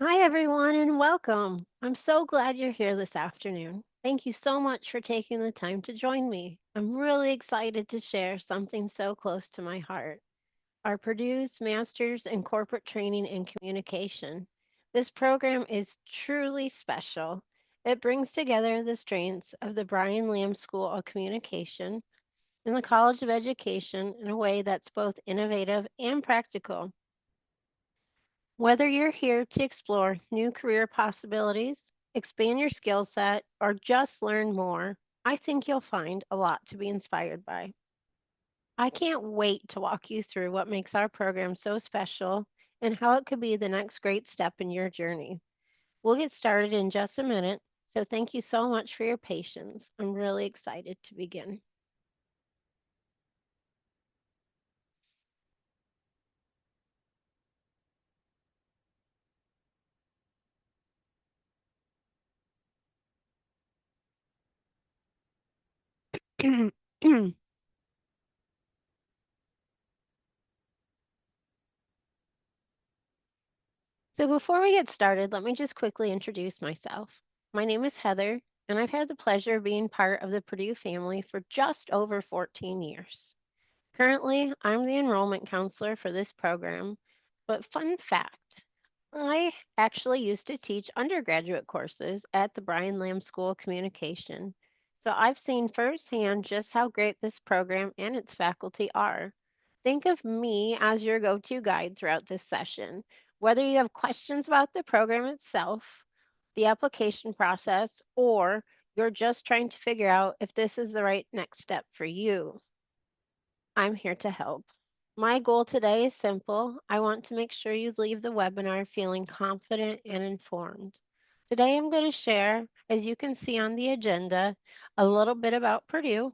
Hi, everyone, and welcome. I'm so glad you're here this afternoon. Thank you so much for taking the time to join me. I'm really excited to share something so close to my heart our Purdue's Masters in Corporate Training and Communication. This program is truly special. It brings together the strengths of the Brian Lamb School of Communication and the College of Education in a way that's both innovative and practical. Whether you're here to explore new career possibilities, expand your skill set, or just learn more, I think you'll find a lot to be inspired by. I can't wait to walk you through what makes our program so special and how it could be the next great step in your journey. We'll get started in just a minute, so thank you so much for your patience. I'm really excited to begin. So, before we get started, let me just quickly introduce myself. My name is Heather, and I've had the pleasure of being part of the Purdue family for just over 14 years. Currently, I'm the enrollment counselor for this program, but fun fact I actually used to teach undergraduate courses at the Brian Lamb School of Communication. So I've seen firsthand just how great this program and its faculty are. Think of me as your go to guide throughout this session. Whether you have questions about the program itself, the application process, or you're just trying to figure out if this is the right next step for you, I'm here to help. My goal today is simple. I want to make sure you leave the webinar feeling confident and informed. Today, I'm going to share, as you can see on the agenda, a little bit about Purdue,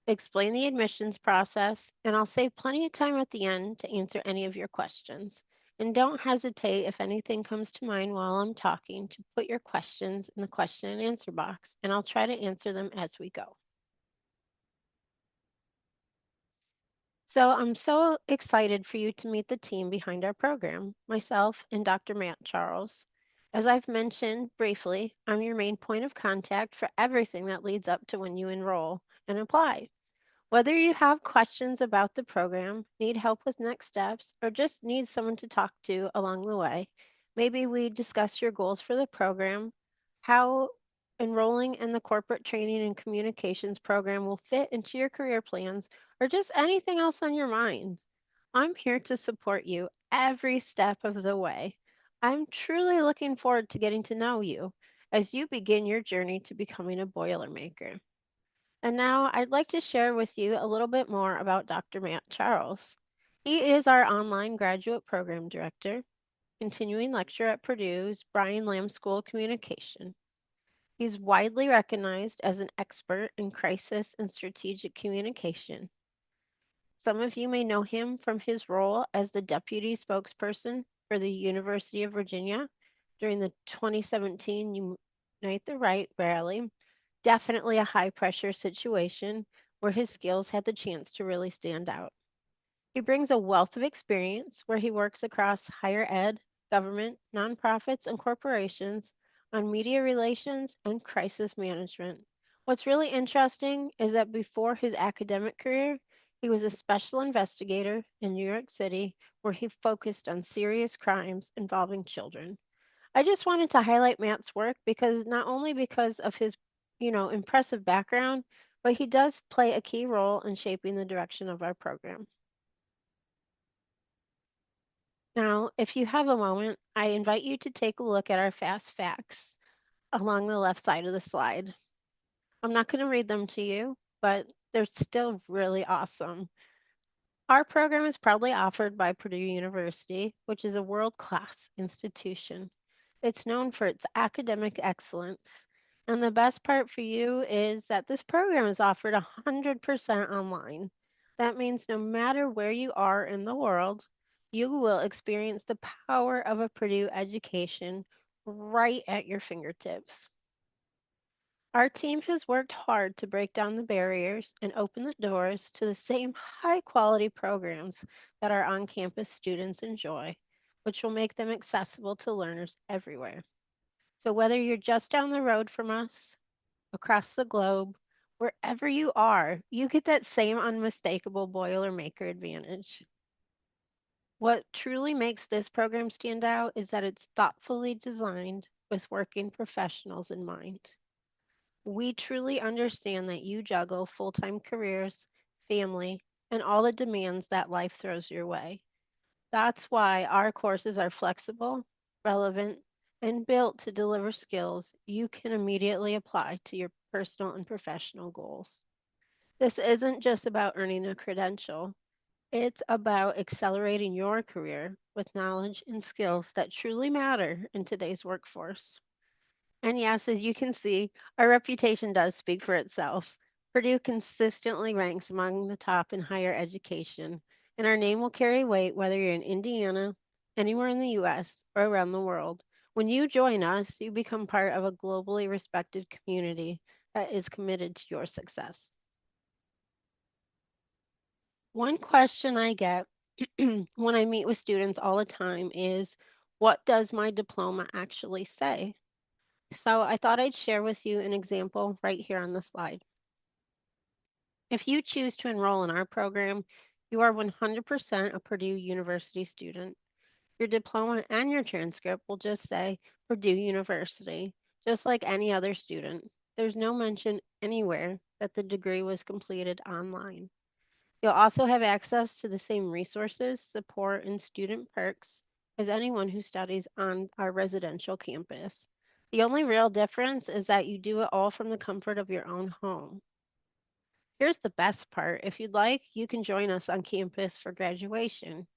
explain the admissions process, and I'll save plenty of time at the end to answer any of your questions. And don't hesitate if anything comes to mind while I'm talking to put your questions in the question and answer box, and I'll try to answer them as we go. So I'm so excited for you to meet the team behind our program, myself and Dr. Matt Charles. As I've mentioned briefly, I'm your main point of contact for everything that leads up to when you enroll and apply. Whether you have questions about the program, need help with next steps, or just need someone to talk to along the way, maybe we discuss your goals for the program, how enrolling in the corporate training and communications program will fit into your career plans, or just anything else on your mind. I'm here to support you every step of the way. I'm truly looking forward to getting to know you as you begin your journey to becoming a Boilermaker. And now I'd like to share with you a little bit more about Dr. Matt Charles. He is our online graduate program director, continuing lecturer at Purdue's Brian Lamb School of Communication. He's widely recognized as an expert in crisis and strategic communication. Some of you may know him from his role as the deputy spokesperson for the University of Virginia during the 2017 Unite the Right rally. Definitely a high pressure situation where his skills had the chance to really stand out. He brings a wealth of experience where he works across higher ed, government, nonprofits, and corporations on media relations and crisis management. What's really interesting is that before his academic career, he was a special investigator in New York City where he focused on serious crimes involving children. I just wanted to highlight Matt's work because not only because of his, impressive background, but he does play a key role in shaping the direction of our program. Now, if you have a moment, I invite you to take a look at our fast facts along the left side of the slide. I'm not going to read them to you, but they're still really awesome. Our program is proudly offered by Purdue University, which is a world class institution. It's known for its academic excellence. And the best part for you is that this program is offered 100% online. That means no matter where you are in the world, you will experience the power of a Purdue education right at your fingertips. Our team has worked hard to break down the barriers and open the doors to the same high quality programs that our on campus students enjoy. which will make them accessible to learners everywhere. So whether you're just down the road from us, across the globe, wherever you are, you get that same unmistakable Boilermaker advantage. What truly makes this program stand out is that it's thoughtfully designed with working professionals in mind. We truly understand that you juggle full time careers, family, and all the demands that life throws your way. That's why our courses are flexible, relevant, and built to deliver skills you can immediately apply to your personal and professional goals. This isn't just about earning a credential, it's about accelerating your career with knowledge and skills that truly matter in today's workforce. And yes, as you can see, our reputation does speak for itself. Purdue consistently ranks among the top in higher education, and our name will carry weight whether you're in Indiana, anywhere in the US, or around the world. When you join us, you become part of a globally respected community that is committed to your success. One question I get when I meet with students all the time is, what does my diploma actually say? So I thought I'd share with you an example right here on the slide. If you choose to enroll in our program, you are 100% a Purdue University student. Your diploma and your transcript will just say Purdue University, just like any other student. There's no mention anywhere that the degree was completed online. You'll also have access to the same resources, support, and student perks as anyone who studies on our residential campus. The only real difference is that you do it all from the comfort of your own home. Here's the best part. If you'd like, you can join us on campus for graduation.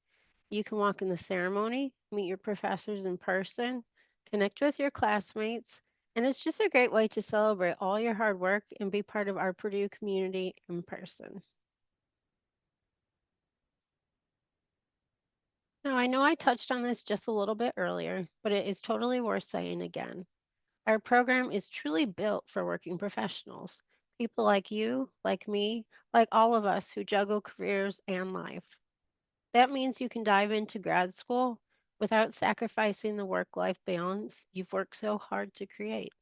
You can walk in the ceremony, meet your professors in person, connect with your classmates, and it's just a great way to celebrate all your hard work and be part of our Purdue community in person. Now, I know I touched on this just a little bit earlier, but it is totally worth saying again. Our program is truly built for working professionals, people like you, like me, like all of us who juggle careers and life. That means you can dive into grad school without sacrificing the work life balance you've worked so hard to create.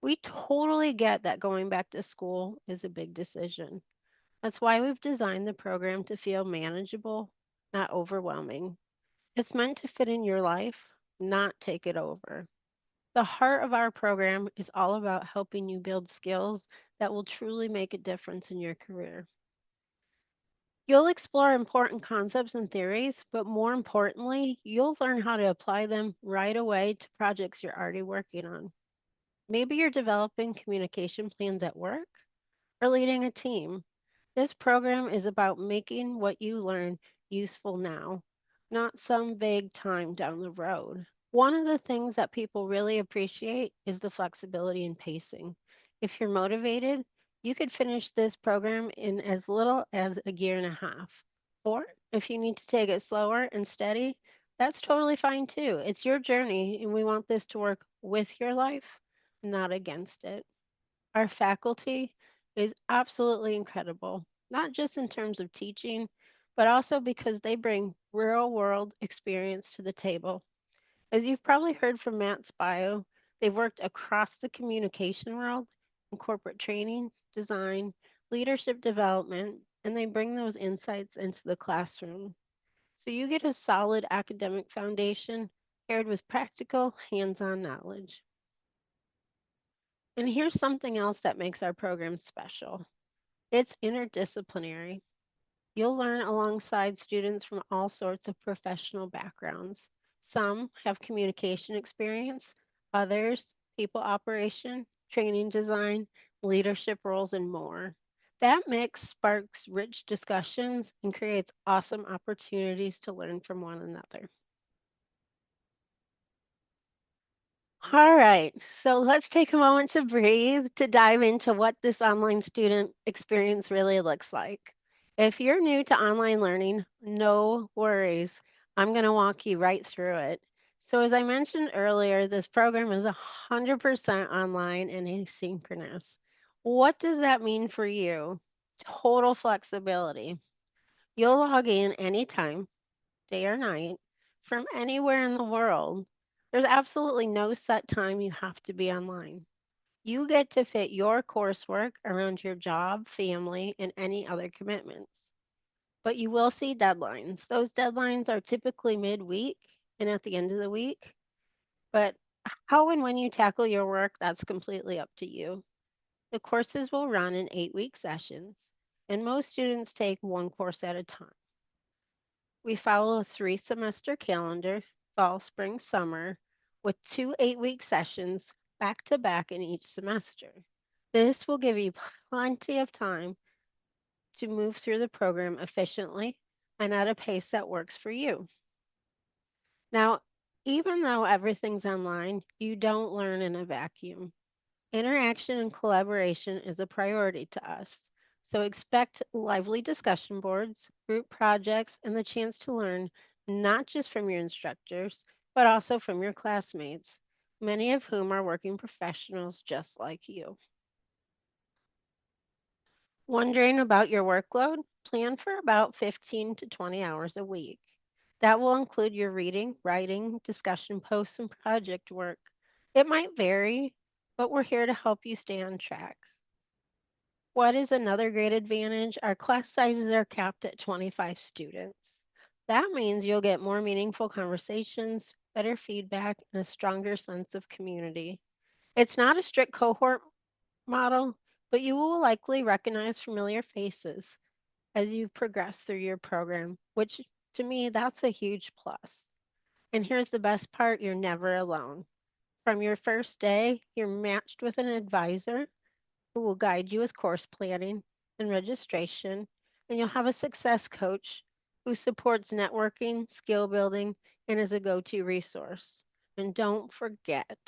We totally get that going back to school is a big decision. That's why we've designed the program to feel manageable, not overwhelming. It's meant to fit in your life, not take it over. The heart of our program is all about helping you build skills that will truly make a difference in your career. You'll explore important concepts and theories, but more importantly, you'll learn how to apply them right away to projects you're already working on. Maybe you're developing communication plans at work or leading a team. This program is about making what you learn useful now, not some vague time down the road. One of the things that people really appreciate is the flexibility and pacing. If you're motivated, you could finish this program in as little as a year and a half. Or if you need to take it slower and steady, that's totally fine too. It's your journey, and we want this to work with your life, not against it. Our faculty is absolutely incredible, not just in terms of teaching, but also because they bring real world experience to the table. As you've probably heard from Matt's bio, they've worked across the communication world in corporate training, design, leadership development, and they bring those insights into the classroom. So you get a solid academic foundation paired with practical, hands on knowledge. And here's something else that makes our program special, it's interdisciplinary. You'll learn alongside students from all sorts of professional backgrounds. Some have communication experience, others, people operation, training design, leadership roles, and more. That mix sparks rich discussions and creates awesome opportunities to learn from one another. All right, so let's take a moment to breathe to dive into what this online student experience really looks like. If you're new to online learning, no worries. I'm going to walk you right through it. So, as I mentioned earlier, this program is 100% online and asynchronous. What does that mean for you? Total flexibility. You'll log in anytime, day or night, from anywhere in the world. There's absolutely no set time you have to be online. You get to fit your coursework around your job, family, and any other commitments. But you will see deadlines. Those deadlines are typically midweek and at the end of the week. But how and when you tackle your work, that's completely up to you. The courses will run in 8-week sessions, and most students take one course at a time. We follow a 3 semester calendar, fall, spring, summer, with 2 8-week sessions back to back in each semester. This will give you plenty of time to move through the program efficiently and at a pace that works for you. Now, even though everything's online, you don't learn in a vacuum. Interaction and collaboration is a priority to us. So expect lively discussion boards, group projects, and the chance to learn not just from your instructors, but also from your classmates, many of whom are working professionals just like you. Wondering about your workload? Plan for about 15 to 20 hours a week. That will include your reading, writing, discussion posts, and project work. It might vary, but we're here to help you stay on track. What is another great advantage? Our class sizes are capped at 25 students. That means you'll get more meaningful conversations, better feedback, and a stronger sense of community. It's not a strict cohort model, but you will likely recognize familiar faces as you progress through your program, which to me, that's a huge plus. And here's the best part, you're never alone. From your first day, you're matched with an advisor who will guide you with course planning and registration, and you'll have a success coach who supports networking, skill building, and is a go to resource. And don't forget,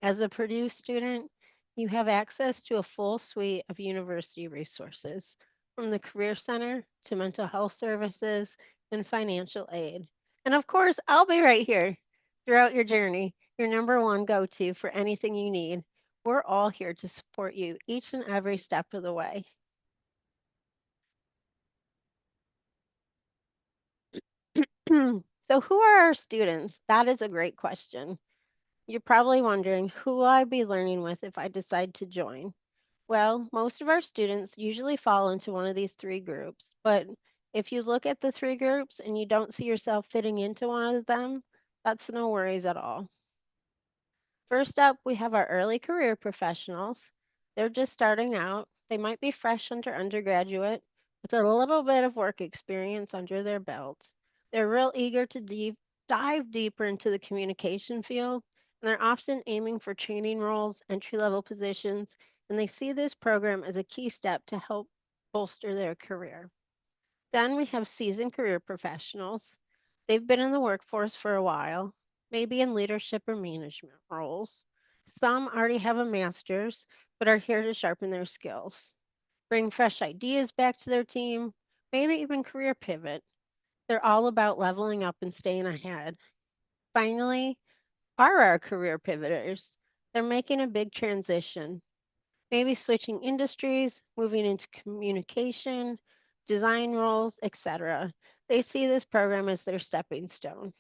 as a Purdue student, you have access to a full suite of university resources, from the Career Center to mental health services and financial aid. And of course, I'll be right here throughout your journey, your number one go to for anything you need. We're all here to support you each and every step of the way. So, who are our students? That is a great question. You're probably wondering, who will I be learning with if I decide to join? Well, most of our students usually fall into one of these three groups, but if you look at the three groups and you don't see yourself fitting into one of them, that's no worries at all. First up, we have our early career professionals. They're just starting out. They might be fresh under undergraduate with a little bit of work experience under their belt. They're real eager to dive deeper into the communication field, and they're often aiming for training roles, entry level positions, and they see this program as a key step to help bolster their career. Then we have seasoned career professionals. They've been in the workforce for a while, maybe in leadership or management roles. Some already have a master's, but are here to sharpen their skills, bring fresh ideas back to their team, maybe even career pivot. They're all about leveling up and staying ahead. Finally, are our career pivoters. They're making a big transition, maybe switching industries, moving into communication, design roles, etc. They see this program as their stepping stone.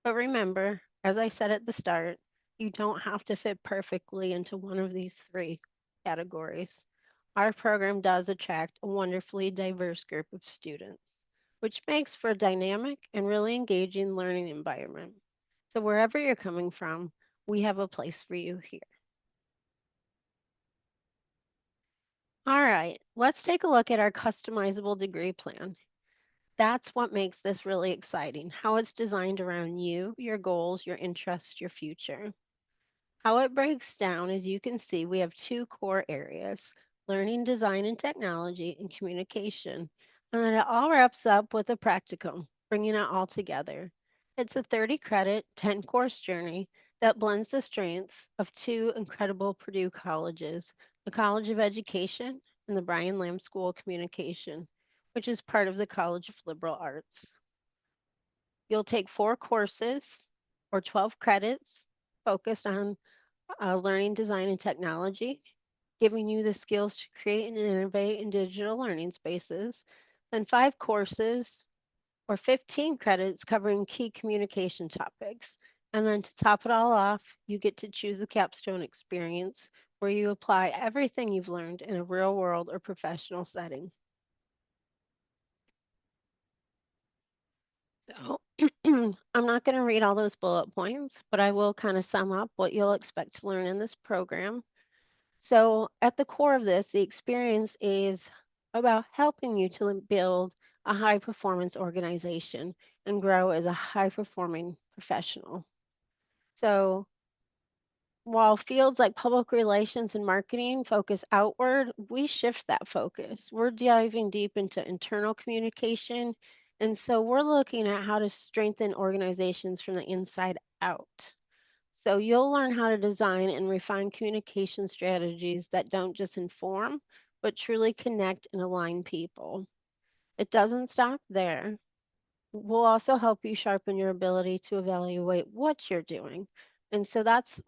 But remember, as I said at the start, you don't have to fit perfectly into one of these three categories. Our program does attract a wonderfully diverse group of students, which makes for a dynamic and really engaging learning environment. So wherever you're coming from, we have a place for you here. All right, let's take a look at our customizable degree plan. That's what makes this really exciting, how it's designed around you, your goals, your interests, your future. How it breaks down, as you can see, we have two core areas: learning, design, and technology, and communication. And then it all wraps up with a practicum, bringing it all together. It's a 30 credit, 10 course journey that blends the strengths of two incredible Purdue colleges, the College of Education and the Brian Lamb School of Communication, which is part of the College of Liberal Arts. You'll take 4 courses or 12 credits focused on learning, design, and technology, giving you the skills to create and innovate in digital learning spaces. Then 5 courses or 15 credits covering key communication topics. And then to top it all off, you get to choose the capstone experience where you apply everything you've learned in a real world or professional setting. So I'm not going to read all those bullet points, but I will kind of sum up what you'll expect to learn in this program. So, at the core of this, the experience is about helping you to build a high performance organization and grow as a high performing professional. So, while fields like public relations and marketing focus outward, we shift that focus. We're diving deep into internal communication. And so, we're looking at how to strengthen organizations from the inside out. So you'll learn how to design and refine communication strategies that don't just inform, but truly connect and align people. It doesn't stop there. We'll also help you sharpen your ability to evaluate what you're doing. And so that's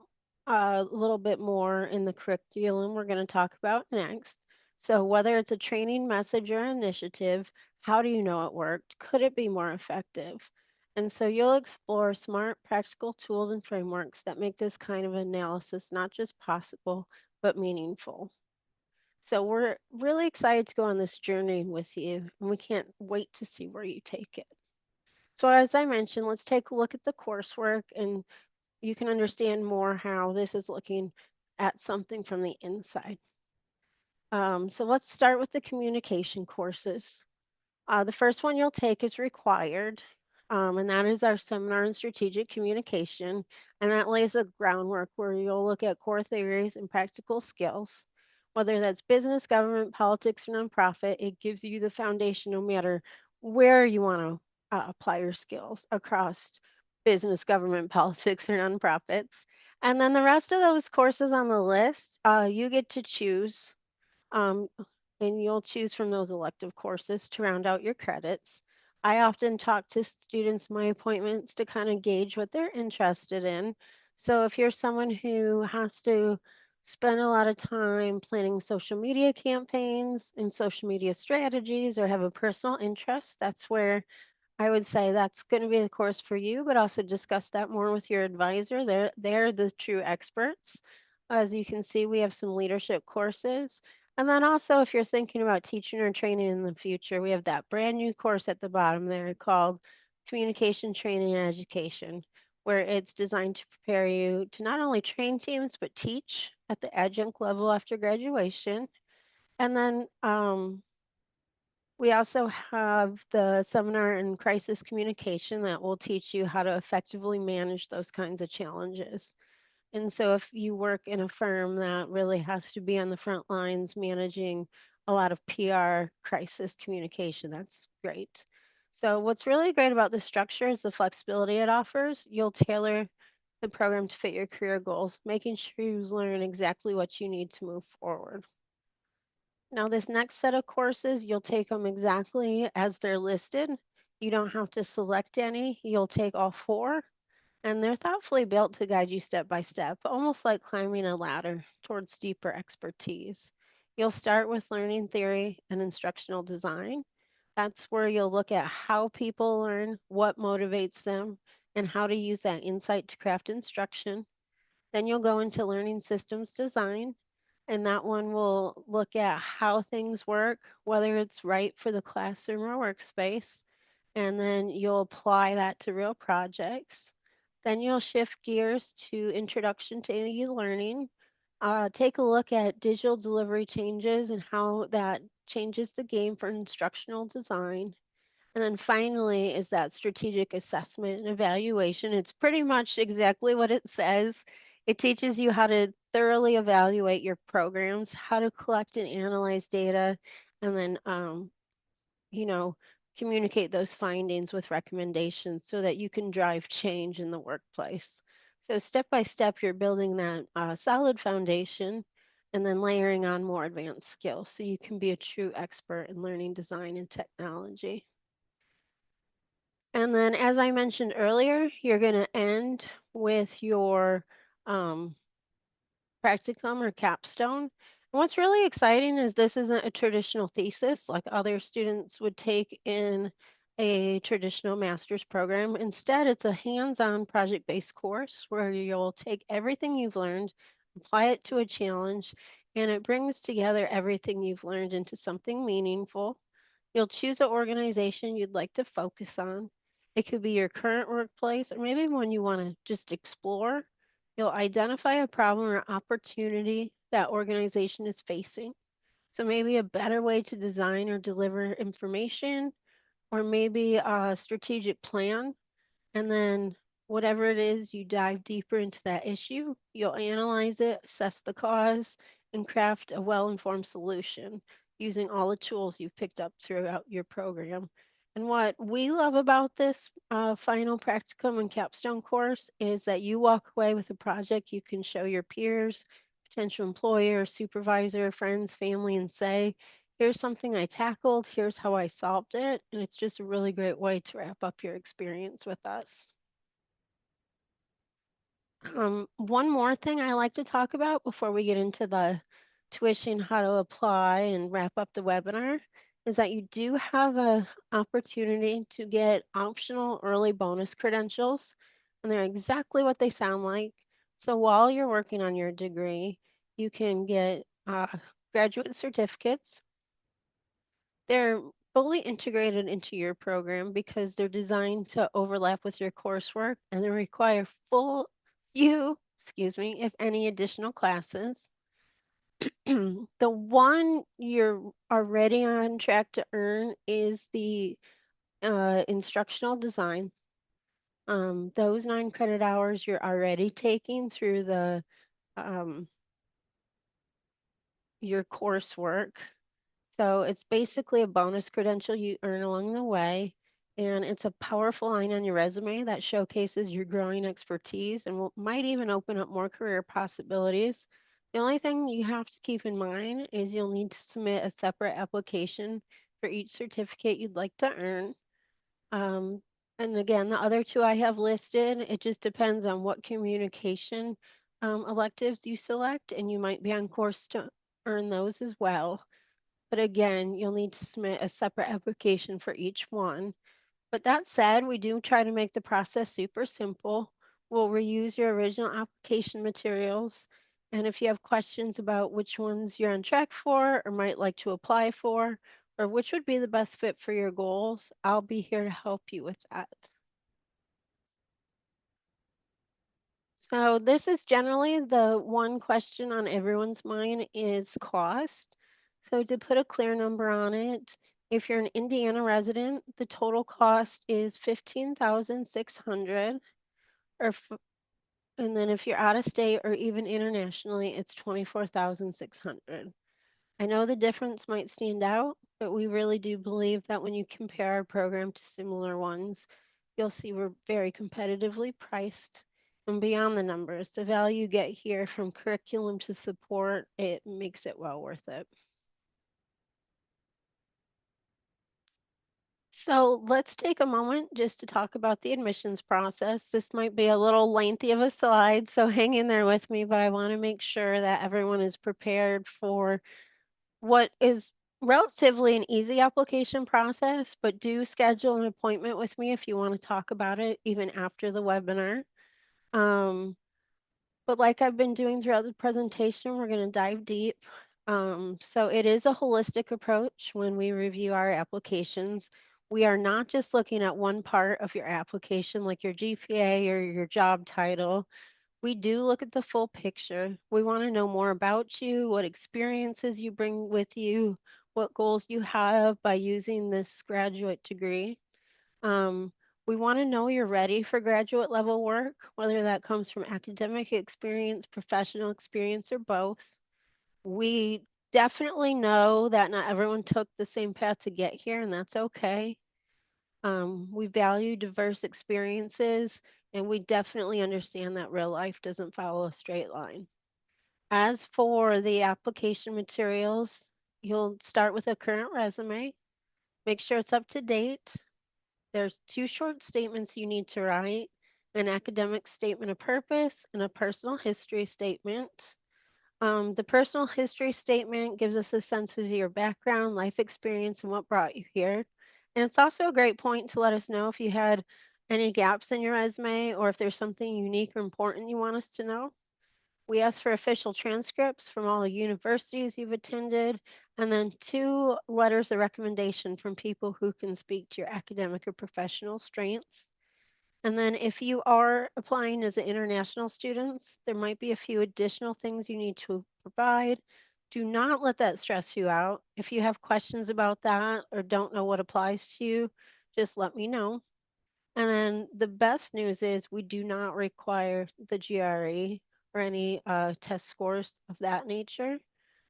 a little bit more in the curriculum we're going to talk about next. So, whether it's a training message or initiative, how do you know it worked? Could it be more effective? And so, you'll explore smart, practical tools and frameworks that make this kind of analysis not just possible, but meaningful. So, we're really excited to go on this journey with you, and we can't wait to see where you take it. So, as I mentioned, let's take a look at the coursework and you can understand more how this is looking at something from the inside. So let's start with the communication courses. The first one you'll take is required, and that is our seminar in strategic communication. And that lays the groundwork where you'll look at core theories and practical skills. Whether that's business, government, politics, or nonprofit, it gives you the foundation no matter where you want to apply your skills across business, government, politics, or nonprofits. And then the rest of those courses on the list, you get to choose um, and you'll choose from those elective courses to round out your credits. I often talk to students my appointments to kind of gauge what they're interested in. So if you're someone who has to spend a lot of time planning social media campaigns and social media strategies or have a personal interest, that's where I would say that's going to be the course for you, but also discuss that more with your advisor. They're the true experts. As you can see, we have some leadership courses. And then also, if you're thinking about teaching or training in the future, we have that brand new course at the bottom there called Communication Training and Education, where it's designed to prepare you to not only train teams, but teach at the adjunct level after graduation. And then we also have the seminar in crisis communication that will teach you how to effectively manage those kinds of challenges. And so, if you work in a firm that really has to be on the front lines managing a lot of PR crisis communication, that's great. So, what's really great about this structure is the flexibility it offers. You'll tailor the program to fit your career goals, making sure you learn exactly what you need to move forward. Now, this next set of courses, you'll take them exactly as they're listed. You don't have to select any. You'll take all four, and they're thoughtfully built to guide you step by step, almost like climbing a ladder towards deeper expertise. You'll start with learning theory and instructional design. That's where you'll look at how people learn, what motivates them, and how to use that insight to craft instruction. Then you'll go into learning systems design, and that one will look at how things work, whether it's right for the classroom or workspace. And then you'll apply that to real projects. Then you'll shift gears to introduction to e-learning. Take a look at digital delivery changes and how that changes the game for instructional design. And then finally is that strategic assessment and evaluation. It's pretty much exactly what it says. It teaches you how to thoroughly evaluate your programs, how to collect and analyze data, and then, you know, communicate those findings with recommendations so that you can drive change in the workplace. So step by step, you're building that solid foundation and then layering on more advanced skills so you can be a true expert in learning, design, and technology. And then, as I mentioned earlier, you're going to end with your um, practicum or capstone. And what's really exciting is this isn't a traditional thesis like other students would take in a traditional master's program. Instead, it's a hands-on project-based course where you'll take everything you've learned, apply it to a challenge, and it brings together everything you've learned into something meaningful. You'll choose an organization you'd like to focus on. It could be your current workplace or maybe one you want to just explore. You'll identify a problem or opportunity that organization is facing. So maybe a better way to design or deliver information, or maybe a strategic plan, and then whatever it is, you dive deeper into that issue. You'll analyze it, assess the cause, and craft a well informed solution using all the tools you've picked up throughout your program. And what we love about this final practicum and capstone course is that you walk away with a project you can show your peers, potential employer, supervisor, friends, family, and say, here's something I tackled, here's how I solved it. And it's just a really great way to wrap up your experience with us. One more thing I like to talk about before we get into the tuition, how to apply, and wrap up the webinar is that you do have an opportunity to get optional early bonus credentials, and they're exactly what they sound like. So while you're working on your degree, you can get graduate certificates. They're fully integrated into your program because they're designed to overlap with your coursework and they require if any, additional classes. The one you're already on track to earn is the instructional design. Those 9 credit hours you're already taking through the your coursework. So it's basically a bonus credential you earn along the way. And it's a powerful line on your resume that showcases your growing expertise and might even open up more career possibilities. The only thing you have to keep in mind is you'll need to submit a separate application for each certificate you'd like to earn. Um, and again, the other two I have listed, it just depends on what communication electives you select, and you might be on course to earn those as well. But again, you'll need to submit a separate application for each one. But that said, we do try to make the process super simple. We'll reuse your original application materials. And if you have questions about which ones you're on track for or might like to apply for, or which would be the best fit for your goals, I'll be here to help you with that. So this is generally the one question on everyone's mind is cost. So to put a clear number on it, if you're an Indiana resident, the total cost is 15,600, and then if you're out of state or even internationally, it's 24,600. I know the difference might stand out, but we really do believe that when you compare our program to similar ones, you'll see we're very competitively priced. And beyond the numbers, the value you get here from curriculum to support, it makes it well worth it. So let's take a moment just to talk about the admissions process. This might be a little lengthy of a slide, so hang in there with me, but I want to make sure that everyone is prepared for what is relatively an easy application process, but do schedule an appointment with me if you want to talk about it even after the webinar. Um, but like I've been doing throughout the presentation, we're going to dive deep. So it is a holistic approach when we review our applications. We are not just looking at one part of your application, like your GPA or your job title. We do look at the full picture. We want to know more about you, what experiences you bring with you, what goals you have by using this graduate degree. Um, we want to know you're ready for graduate level work, whether that comes from academic experience, professional experience, or both. We definitely know that not everyone took the same path to get here, and that's okay. We value diverse experiences, and we definitely understand that real life doesn't follow a straight line. As for the application materials, you'll start with a current resume. Make sure it's up to date. There's 2 short statements you need to write, an academic statement of purpose and a personal history statement. The personal history statement gives us a sense of your background, life experience, and what brought you here. And it's also a great point to let us know if you had any gaps in your resume or if there's something unique or important you want us to know. We ask for official transcripts from all the universities you've attended, and then 2 letters of recommendation from people who can speak to your academic or professional strengths. And then if you are applying as an international student, there might be a few additional things you need to provide. Do not let that stress you out. If you have questions about that or don't know what applies to you, just let me know. And then the best news is we do not require the GRE or any test scores of that nature.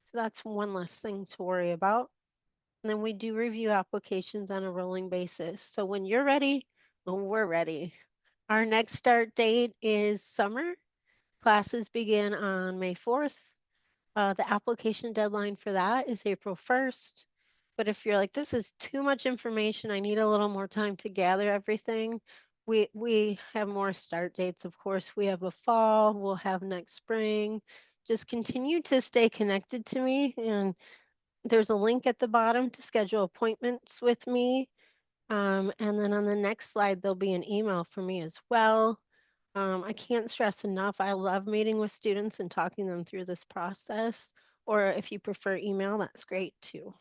So that's one less thing to worry about. And then we do review applications on a rolling basis. So when you're ready, well, we're ready. Our next start date is summer. Classes begin on May 4th. The application deadline for that is April 1st. But if you're like, this is too much information, I need a little more time to gather everything, we have more start dates. Of course, we have a fall, we'll have next spring. Just continue to stay connected to me. And there's a link at the bottom to schedule appointments with me. And then on the next slide, there'll be an email for me as well. I can't stress enough, I love meeting with students and talking them through this process. Or if you prefer email, that's great too.